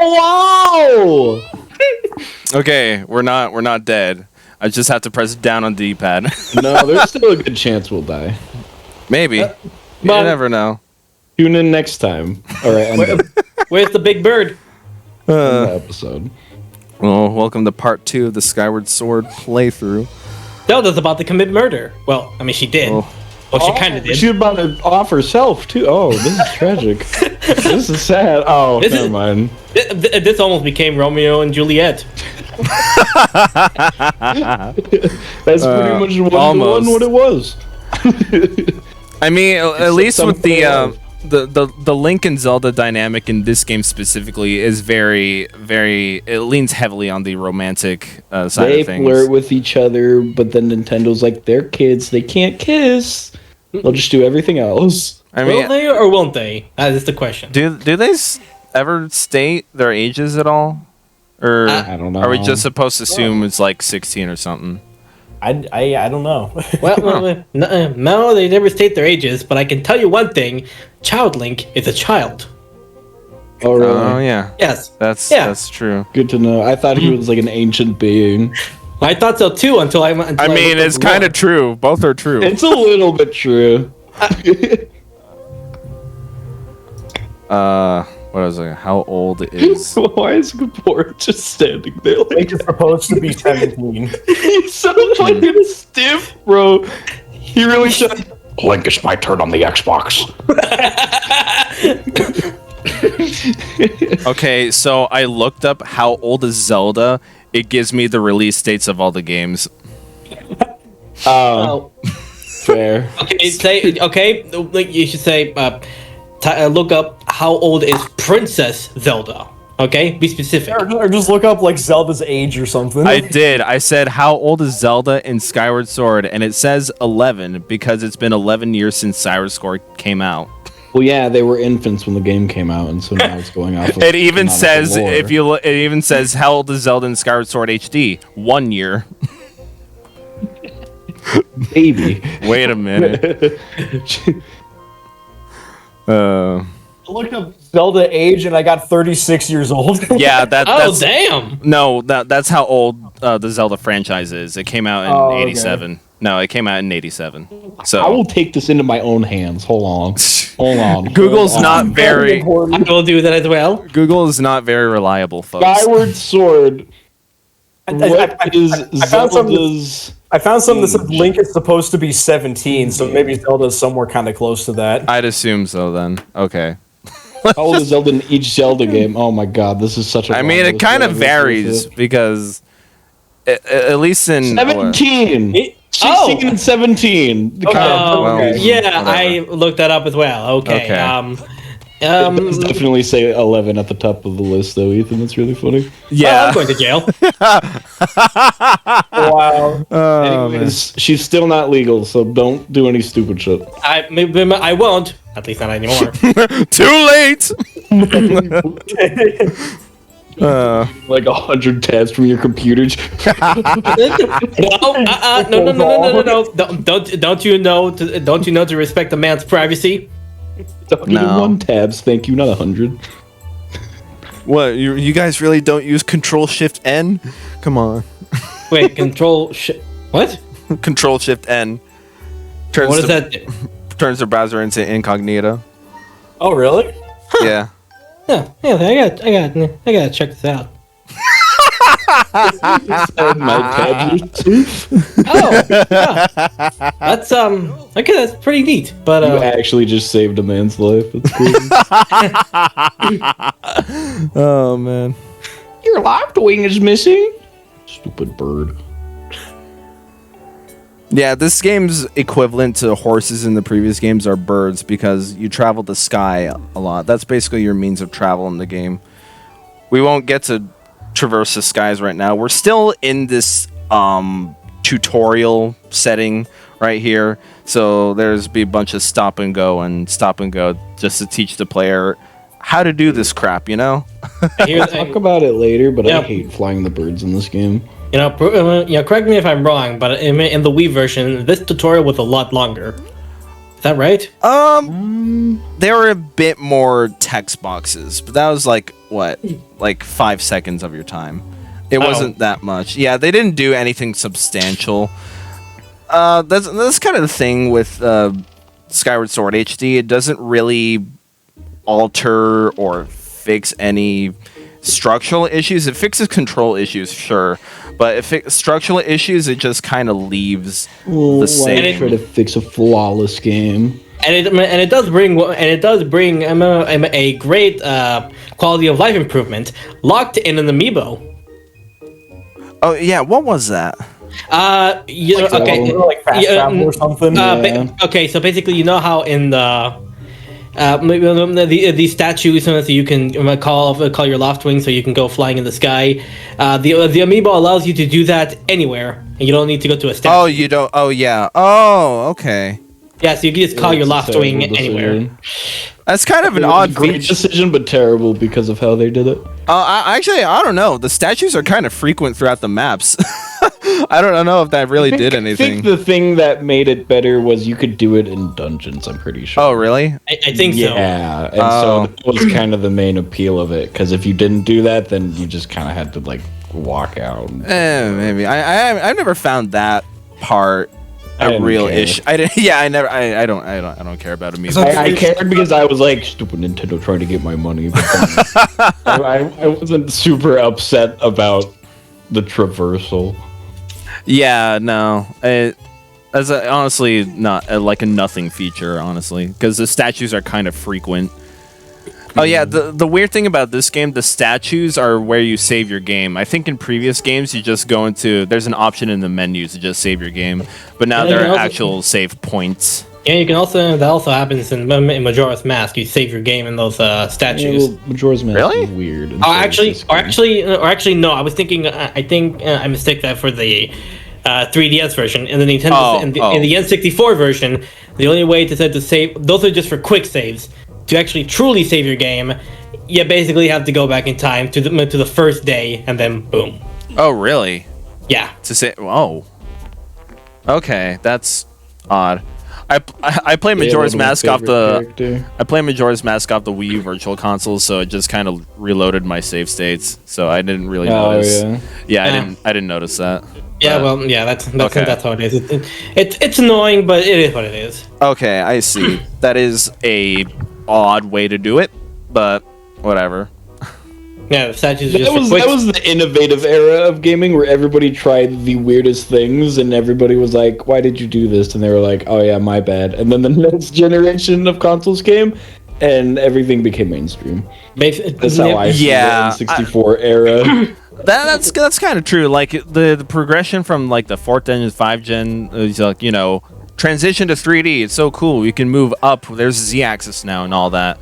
Wow! Okay, we're not dead. I just have to press down on the D-pad. No, there's still a good chance we'll die. Maybe. You never know. Tune in next time. All right, Where's the big bird? end the episode. Well, welcome to part 2 of the Skyward Sword playthrough. Zelda's about to commit murder. Well, I mean, she did. Oh. Well, she kind of did. She's about to off herself, too. Oh, this is tragic. This is sad. Oh, never mind. This almost became Romeo and Juliet. That's pretty much one what it was. I mean, at least with something the Link and Zelda dynamic in this game specifically is very, it leans heavily on the romantic side of things. They flirt with each other, but then Nintendo's like, they're kids, they can't kiss. They'll just do everything else. I mean, Will they or won't they? That is the question. Do they ever state their ages at all? Or I don't know. Are we just supposed to assume it's like 16 or something? I don't know. Well, no, they never state their ages, but I can tell you one thing. Child Link is a child. Oh, really? Oh, yeah. Yes. That's true. Good to know. I thought he was like an ancient being. I thought so too until I went. I mean, it's kind of true. Both are true. It's a little bit true. What was it? How old is? Why is Gabor just standing there? Link is supposed to be 17. He's so fucking stiff, bro. He really should. Link, it's my turn on the Xbox. Okay, so I looked up how old is Zelda. It gives me the release dates of all the games. Oh. Fair. Okay. Like you should say. Look up how old is Princess Zelda. Okay, be specific. Or just look up like Zelda's age or something. I did. I said, how old is Zelda in Skyward Sword? And it says 11 because it's been 11 years since Skyward Sword came out. Well, yeah, they were infants when the game came out, and so now it's going off. It even says it even says how old is Zelda in Skyward Sword HD? 1 year. Baby. Wait a minute. I looked up Zelda age and I got 36 years old. Yeah, that's damn. No, that's how old the Zelda franchise is. It came out in 87. Okay. No, it came out in 87. So I will take this into my own hands. Hold on. Google's not very. I will do that as well. Google is not very reliable, folks. Skyward Sword. What is Zelda's? I found something that said Link is supposed to be 17, so maybe Zelda's somewhere kind of close to that. I'd assume so then. Okay. How old is Zelda in each Zelda game? Oh my god, this is such a... I mean, it kind of varies because at least in... 17! 16 and 17. Okay. Yeah, I looked that up as well. Okay. It does definitely say 11 at the top of the list, though, Ethan. That's really funny. Yeah. I'm going to jail. Wow. Anyways, she's still not legal, so don't do any stupid shit. I won't. At least not anymore. Too late! Like 100 tabs from your computer. No. Don't you know to respect a man's privacy? 101 tabs, thank you, not 100. What, you guys really don't use Control-Shift-N? Come on. Wait, what? Control-Shift-N. What does that do? Turns the browser into incognito. Oh, really? Huh. Yeah. Yeah, I gotta check this out. My tabs. Oh, yeah. That's okay. That's pretty neat. But you actually just saved a man's life. That's crazy. Oh man, your left wing is missing. Stupid bird. Yeah, this game's equivalent to horses in the previous games are birds because you travel the sky a lot. That's basically your means of travel in the game. We won't get to traverse the skies right now. We're still in this tutorial setting right here. So there's be a bunch of stop and go just to teach the player how to do this crap, you know? We'll talk about it later, but I hate flying the birds in this game. You know, correct me if I'm wrong, but in the Wii version, this tutorial was a lot longer. Is that right? There were a bit more text boxes, but that was like what, like 5 seconds of your time. It wasn't that much. Yeah, they didn't do anything substantial. That's kind of the thing with Skyward Sword HD. It doesn't really alter or fix any structural issues. It fixes control issues, sure, but if structural issues, it just kind of leaves the same. Try to fix a flawless game. And it does bring a great quality of life improvement locked in an amiibo. Oh yeah, what was that? Like fast travel or something. Okay, so basically, you know how in the statues, so you can call your Loftwing, so you can go flying in the sky. The amiibo allows you to do that anywhere, and you don't need to go to a statue. Oh, you don't. Oh yeah. Oh, okay. Yeah, so you can just call your Loftwing anywhere. That's kind of an odd great decision, but terrible because of how they did it. I don't know. The statues are kind of frequent throughout the maps. I don't know if that really did anything. I think the thing that made it better was you could do it in dungeons, I'm pretty sure. Oh, really? I think so. Yeah, and so that was kind of the main appeal of it, because if you didn't do that, then you just kind of had to, like, walk out. Maybe. I've never found that part a real issue. I don't care about amiibo. I cared because I was like, stupid Nintendo trying to get my money. But I wasn't super upset about the traversal. Yeah, no. That's honestly not like a nothing feature, honestly, because the statues are kind of frequent. Oh yeah, the weird thing about this game, the statues are where you save your game. I think in previous games you just go into, there's an option in the menu to just save your game, but now there are actual save points. Yeah, you can also, that also happens in Majora's Mask. You save your game in those statues. Yeah, well, Majora's Mask is weird. Actually, no. I was thinking. I think I mistook that for the 3DS version. In the Nintendo, in the N64 version, the only way to save, those are just for quick saves. To actually truly save your game, you basically have to go back in time to the first day, and then boom. Oh, really? Yeah. To say, oh, okay, that's odd. I play Majora's Mask off the Majora's Mask off the Wii U Virtual Console, so it just kind of reloaded my save states. So I didn't really notice. I didn't notice that. Yeah, well, yeah, that's how it is. It's annoying, but it is what it is. Okay, I see. That is a odd way to do it, but whatever. Yeah, the statues. That was the innovative era of gaming where everybody tried the weirdest things, and everybody was like, "Why did you do this?" And they were like, "Oh yeah, my bad." And then the next generation of consoles came, and everything became mainstream. That's how I see the N64 era. That's kind of true. Like the progression from like the 4th gen to 5th gen is like, you know, transition to 3D. It's so cool. You can move up. There's Z-axis now and all that.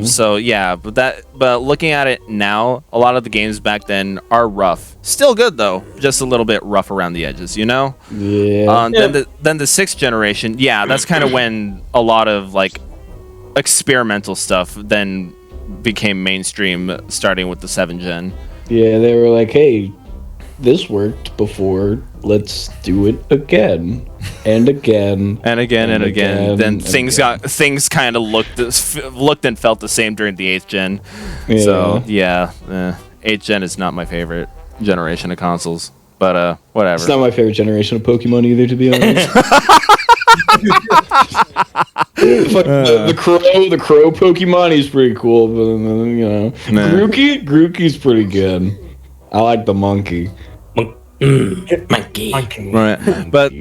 So yeah, but looking at it now, a lot of the games back then are rough. Still good though, just a little bit rough around the edges, you know? Yeah. Then the 6th generation, yeah, that's kind of when a lot of like experimental stuff then became mainstream, starting with the 7th gen. Yeah, they were like, "Hey, this worked before. Let's do it again and again and again and again." Then things kind of looked and felt the same during the 8th gen. Yeah. So yeah, 8th gen is not my favorite generation of consoles, but whatever. It's not my favorite generation of Pokemon either, to be honest. The crow Pokemon, he's pretty cool, but you know, Grookey's pretty good. I like the monkey. Monkey. Right. But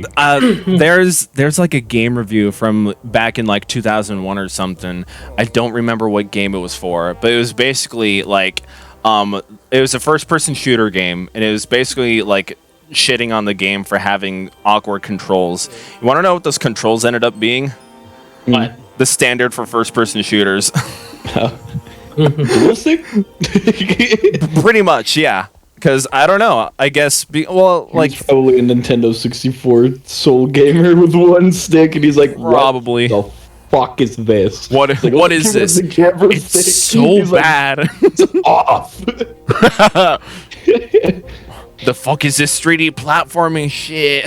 there's like a game review from back in like 2001 or something. I don't remember what game it was for, but it was basically like it was a first-person shooter game, and it was basically like shitting on the game for having awkward controls. You want to know what those controls ended up being? What? The standard for first-person shooters. Dualistic? Pretty much, yeah. Because I don't know. I guess he's probably a Nintendo 64 Soul gamer with one stick, and he's like, probably. What the fuck is this? What is this? It's so bad. It's off. the fuck is this 3D platforming shit?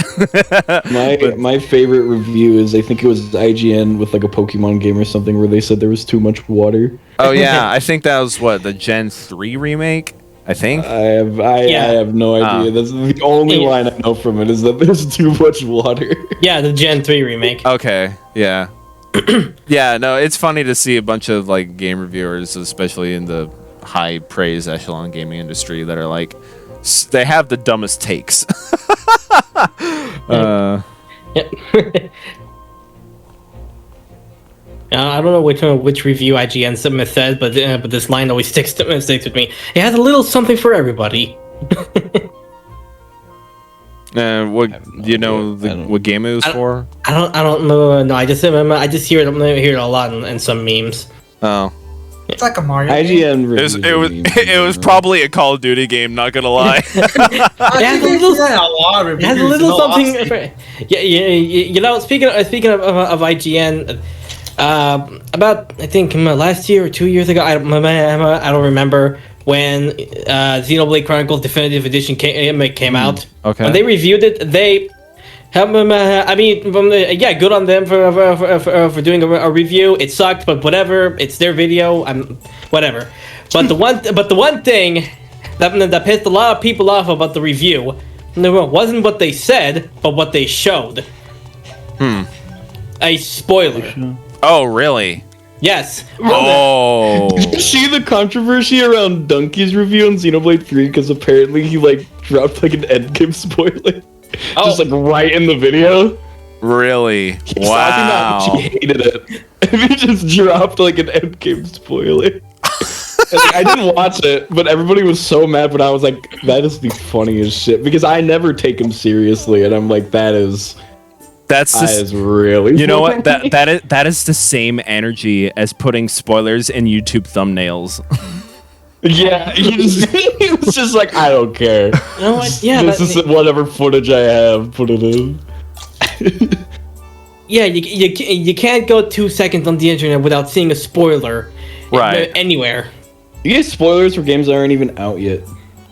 My favorite review is, I think it was IGN with like a Pokemon game or something, where they said there was too much water. Oh yeah, I think that was what, the Gen 3 remake. I think. I have no idea. That's the only line I know from it, is that there's too much water. Yeah, the Gen 3 remake. Okay, yeah. Yeah, no, it's funny to see a bunch of like game reviewers, especially in the high praise echelon gaming industry, that are like, they have the dumbest takes. Yep. I don't know which review IGN said, but this line always sticks with me. It has a little something for everybody. What what game it was for? I don't know. No, I just hear it a lot in some memes. Oh. It's like a Mario IGN game. It was probably a Call of Duty game, not gonna lie. It has a little something. You know, speaking of IGN, about I think last year or 2 years ago, I don't remember, when Xenoblade Chronicles Definitive Edition came out. Okay. When they reviewed it, they have, I mean, good on them for doing a review. It sucked, but whatever. It's their video. Whatever. But the one thing that pissed a lot of people off about the review wasn't what they said, but what they showed. A spoiler. Oh, really? Yes. Oh. Did you see the controversy around Donkey's review on Xenoblade 3? Because apparently he like dropped like an endgame spoiler. Just like right in the video. Really? He's talking about how she hated it. And he just dropped like an endgame spoiler. And, like, I didn't watch it, but everybody was so mad. But I was like, that is the funniest shit, because I never take him seriously, and I'm like, that is really. You know what? That is the same energy as putting spoilers in YouTube thumbnails. Yeah, he was just like, I don't care. You know what? Yeah, this is whatever footage I have. Put it in. Yeah, you can't go 2 seconds on the internet without seeing a spoiler. Right. Anywhere. You get spoilers for games that aren't even out yet.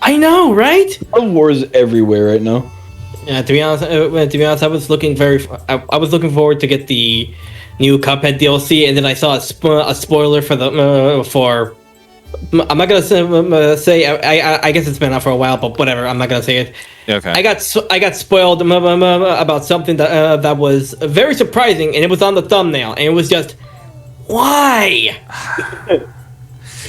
I know, right? War is everywhere right now. Yeah, to be honest, I was looking forward to get the new Cuphead DLC, and then I saw a spoiler for the I'm not gonna say. I guess it's been out for a while, but whatever. I'm not gonna say it. Okay. I got spoiled about something that was very surprising, and it was on the thumbnail, and it was just, why?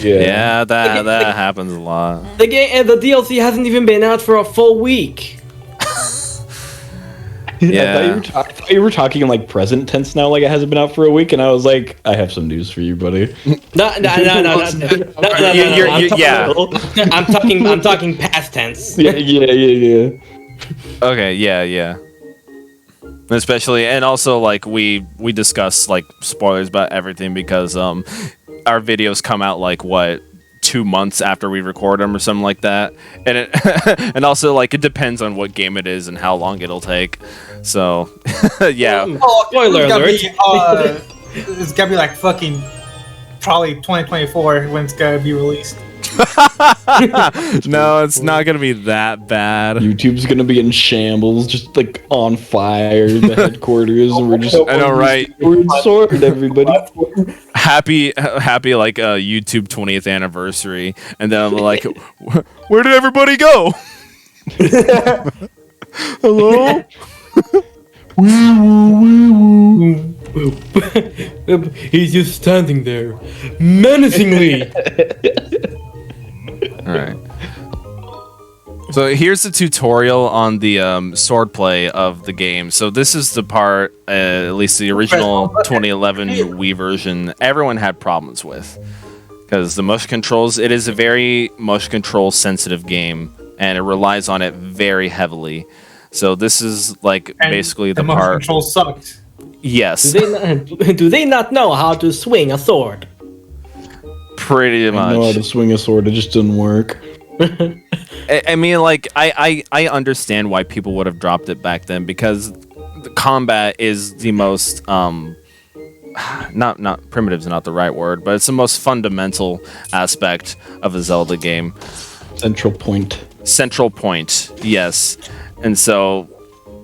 Yeah, that happens a lot. The DLC hasn't even been out for a full week. Yeah. I thought you were talking in like present tense now, like it hasn't been out for a week, and I was like, I have some news for you, buddy. No. Yeah. I'm talking past tense. Yeah. Okay, yeah. Especially, and also like we discuss like spoilers about everything, because our videos come out like 2 months after we record them or something like that, and and also like it depends on what game it is and how long it'll take. So yeah. Spoiler alert. It's gotta be like fucking probably 2024 when it's gonna be released. No, it's not gonna be that bad. YouTube's gonna be in shambles, just like on fire, the headquarters, and we're just. I know, right? Sword, everybody. Happy like YouTube 20th anniversary, and then I'm like, where did everybody go? Hello? He's just standing there, menacingly. All right. So here's the tutorial on the swordplay of the game. So this is the part, at least the original 2011 Wii version, everyone had problems with, because the motion controls. It is a very motion control sensitive game, and it relies on it very heavily. So this is like basically the part. The motion control sucked. Yes. Do they not know how to swing a sword? Pretty much. I know how to swing a sword. It just didn't work. I mean, like, I understand why people would have dropped it back then, because the combat is the most not primitive's not the right word, but it's the most fundamental aspect of a Zelda game. Central point. Central point, yes. And so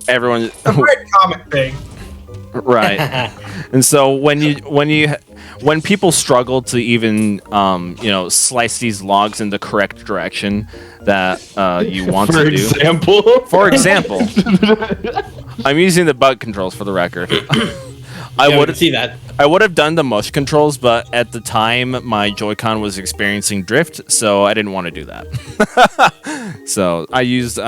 everyone, A very common thing. right? And so when people struggle to even slice these logs in the correct direction that you want to do. For example, I'm using the button controls for the record. I would see that. I would have done the motion controls, but at the time my Joy-Con was experiencing drift, so I didn't want to do that. So I used the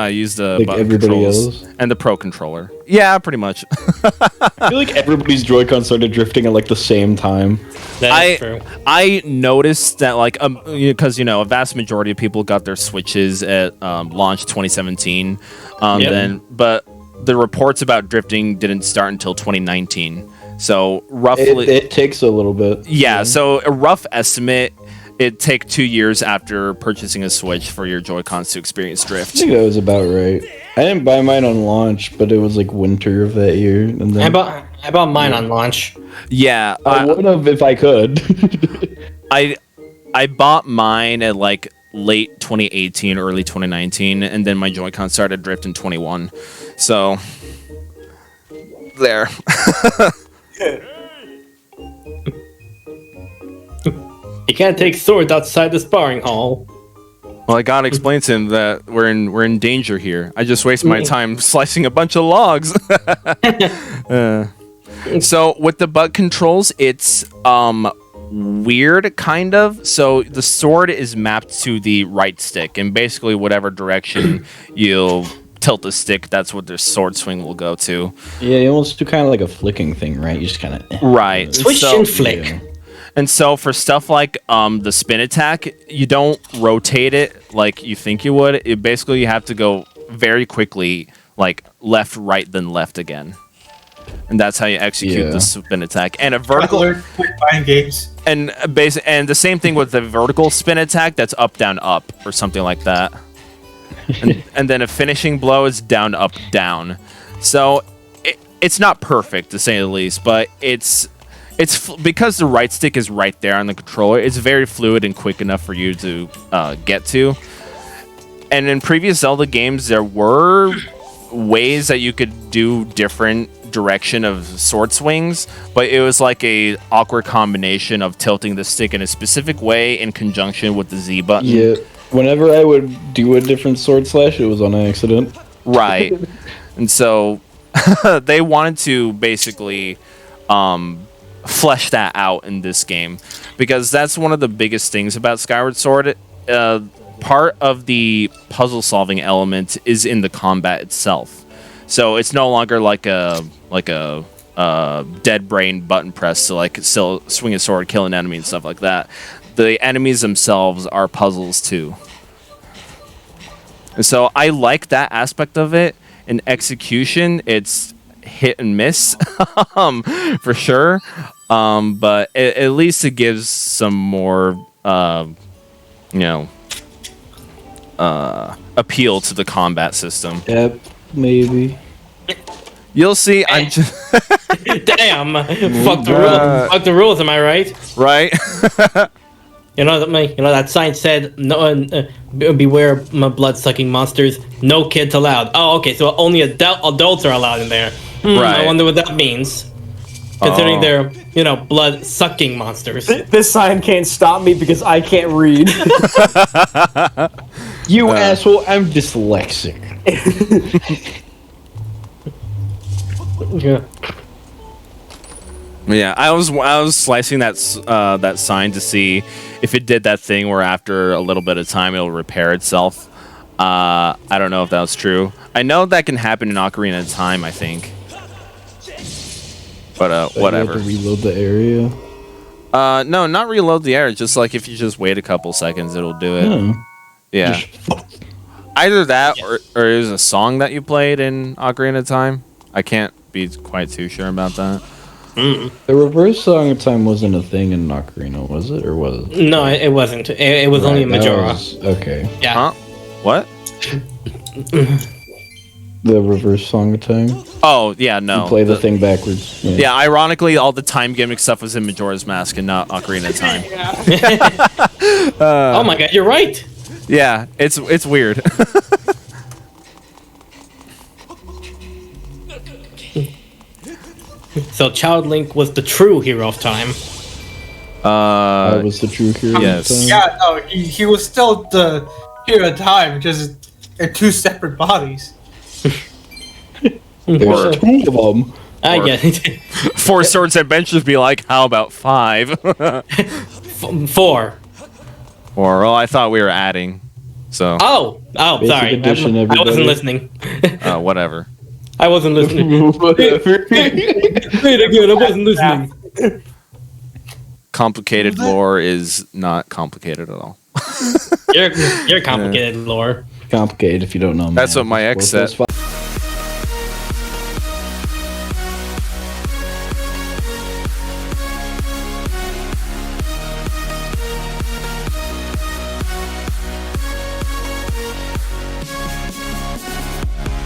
Like button everybody controls else? and the Pro controller. Yeah, pretty much. I feel like everybody's Joy-Con started drifting at like the same time. That's true. I noticed that because a vast majority of people got their Switches at launch 2017, but the reports about drifting didn't start until 2019. So roughly, it takes a little bit. Yeah. So a rough estimate, it'd take 2 years after purchasing a Switch for your Joy-Cons to experience drift. I think that was about right. I didn't buy mine on launch, but it was like winter of that year, and then I bought mine on launch. Yeah, I would have if I could. I bought mine at like late 2018, early 2019, and then my Joy-Con started drift in 21. So there. You can't take swords outside the sparring hall. Well, I gotta explain to him that we're in danger here. I just waste my time slicing a bunch of logs. So with the butt controls, it's weird kind of. So the sword is mapped to the right stick, and basically whatever direction you'll tilt the stick, that's what the sword swing will go to. Yeah, you almost do kind of like a flicking thing, right? You just kind of Right. Switch and flick. Yeah. And so for stuff like the spin attack, you don't rotate it like you think you would. Basically you have to go very quickly, like left, right, then left again. And that's how you execute the spin attack. And a vertical Quick buying games. and the same thing with the vertical spin attack, that's up, down, up, or something like that. And then a finishing blow is down, up, down. So it's not perfect to say the least, but it's because the right stick is right there on the controller. It's very fluid and quick enough for you to get to. And in previous Zelda games, there were ways that you could do different direction of sword swings, but it was like a awkward combination of tilting the stick in a specific way in conjunction with the Z button. Yeah. Whenever I would do a different sword slash, it was on accident. Right. And so they wanted to basically flesh that out in this game, because that's one of the biggest things about Skyward Sword. Part of the puzzle solving element is in the combat itself. So it's no longer like a dead brain button press to like still swing a sword, kill an enemy and stuff like that. The enemies themselves are puzzles too. And so I like that aspect of it. In execution, it's hit and miss for sure. But at least it gives some more, appeal to the combat system. Yep, maybe. You'll see. I'm just Damn! Fuck the rules. Fuck the rules. Am I right? right. That sign said, "No, beware my blood-sucking monsters. No kids allowed." Oh, okay. So only adults are allowed in there. Right. I wonder what that means. Considering they're, blood-sucking monsters. This sign can't stop me because I can't read. You asshole! I'm dyslexic. Yeah. Yeah, I was slicing that sign to see if it did that thing where after a little bit of time it'll repair itself. I don't know if that was true. I know that can happen in Ocarina of Time, I think. But whatever. You have to reload the area. No, not reload the area. Just like if you just wait a couple seconds, it'll do it. Oh. Yeah. Either that or it was a song that you played in Ocarina of Time. I can't be quite too sure about that. The reverse song of time wasn't a thing in Ocarina, was it? Or was it? No, it wasn't. It was only in Majora. Okay. Yeah. Huh? What? The reverse song of time? Oh, yeah, no. You play the thing backwards. Yeah, ironically, all the time gimmick stuff was in Majora's Mask and not Ocarina of Time. Oh my god, you're right. Yeah, it's weird. So Child Link was the true hero of time. That was the true hero. Yes. Of time. Yeah, no, he was still the hero of time, just in two separate bodies. There's two of them. I get it. 4 Swords Adventures be like, how about 5? 4. Or, well, I thought we were adding. So, Oh, Basic sorry. edition, I everybody. wasn't listening. whatever. I wasn't listening. Whatever. Wait again, I wasn't listening. Complicated lore is not complicated at all. You're complicated, lore. Complicated if you don't know. That's man. what my ex 4 said. +